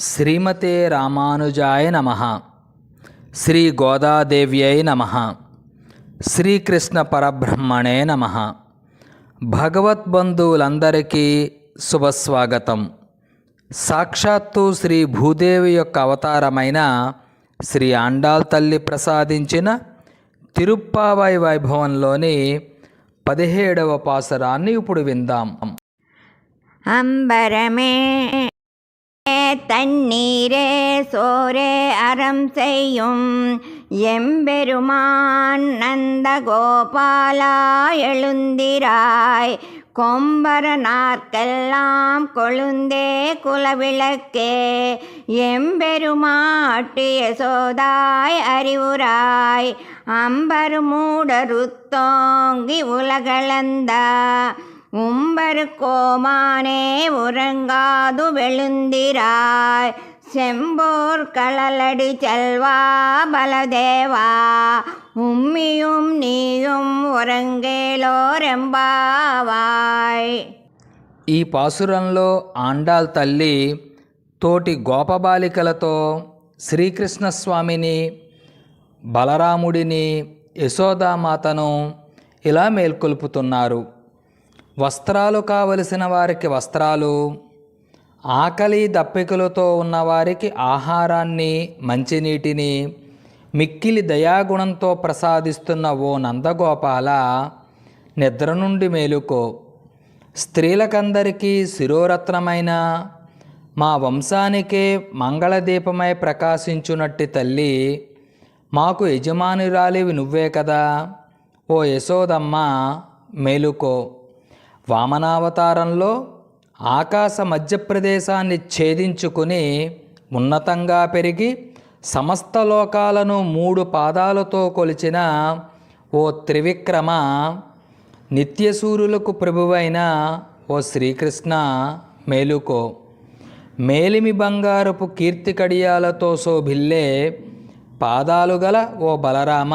శ్రీమతే రామానుజాయ నమః. శ్రీ గోదాదేవ్యై నమః. శ్రీకృష్ణ పరబ్రహ్మణే నమః. భగవద్బంధువులందరికీ శుభస్వాగతం. సాక్షాత్తు శ్రీ భూదేవి యొక్క అవతారమైన శ్రీ ఆండాళ్ తల్లి ప్రసాదించిన తిరుప్పావై వైభవంలోని 17వ పాసురాన్ని ఇప్పుడు విందాం. அம்பரமே தண்ணீரே சோரே அறம் செய்யும் எம்பெருமான் நந்த கோபாலா எழுந்திராய் கொம்பர நாற்கெல்லாம் கொழுந்தே குலவிளக்கே எம்பெருமாட்டி யசோதாய் அறிவுராய் அம்பரு மூடருத்தோங்கி உலகளந்த உம்பரு கோமானே உறங்காது வெளுந்திராய் செம்போர் களலடி செல்வா பலதேவா உம்மியும் நீயும் ఉరంగేలోరెంబావాయ్. ఈ పాసురంలో ఆండాళ్ తల్లి తోటి గోపబాలికలతో శ్రీకృష్ణస్వామిని, బలరాముడిని, యశోదామాతను ఇలా మేల్కొల్పుతున్నారు. వస్త్రాలు కావలసిన వారికి వస్త్రాలు, ఆకలి దప్పికలతో ఉన్నవారికి ఆహారాన్ని, మంచినీటిని మిక్కిలి దయాగుణంతో ప్రసాదిస్తున్న ఓ నందగోపాల, నిద్ర నుండి మేలుకో. స్త్రీలకందరికీ శిరోరత్నమైన మా వంశానికే మంగళదీపమై ప్రకాశించునట్టి తల్లి, మాకు యజమానురాలివి నువ్వే కదా. ఓ యశోదమ్మ మేలుకో. వామనావతారంలో ఆకాశ మధ్యప్రదేశాన్ని ఛేదించుకుని ఉన్నతంగా పెరిగి సమస్త లోకాలను 3 పాదాలతో కొలిచిన ఓ త్రివిక్రమ, నిత్యసూరులకు ప్రభువైన ఓ శ్రీకృష్ణ మేలుకో. మేలిమి బంగారపు కీర్తి కడియాలతో శోభిల్లే పాదాలు గల ఓ బలరామ,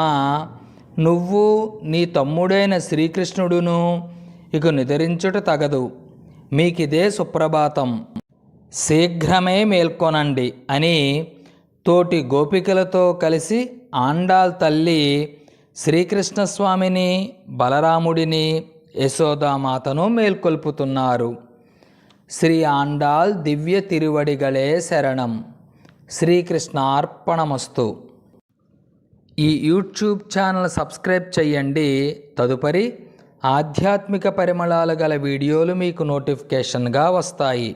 నువ్వు నీ తమ్ముడైన శ్రీకృష్ణుడును ఇక నిద్రించుట తగదు. మీకిదే సుప్రభాతం, శీఘ్రమే మేల్కొనండి అని తోటి గోపికలతో కలిసి ఆండాళ్ తల్లి శ్రీకృష్ణస్వామిని, బలరాముడిని, యశోదామాతను మేల్కొల్పుతున్నారు. శ్రీ ఆండాళ్ దివ్య తిరువడిగళే శరణం. శ్రీకృష్ణార్పణమస్తు. ఈ యూట్యూబ్ ఛానల్ సబ్స్క్రైబ్ చేయండి. తదుపరి ఆధ్యాత్మిక పరిమళాలు గల వీడియోలు మీకు నోటిఫికేషన్గా వస్తాయి.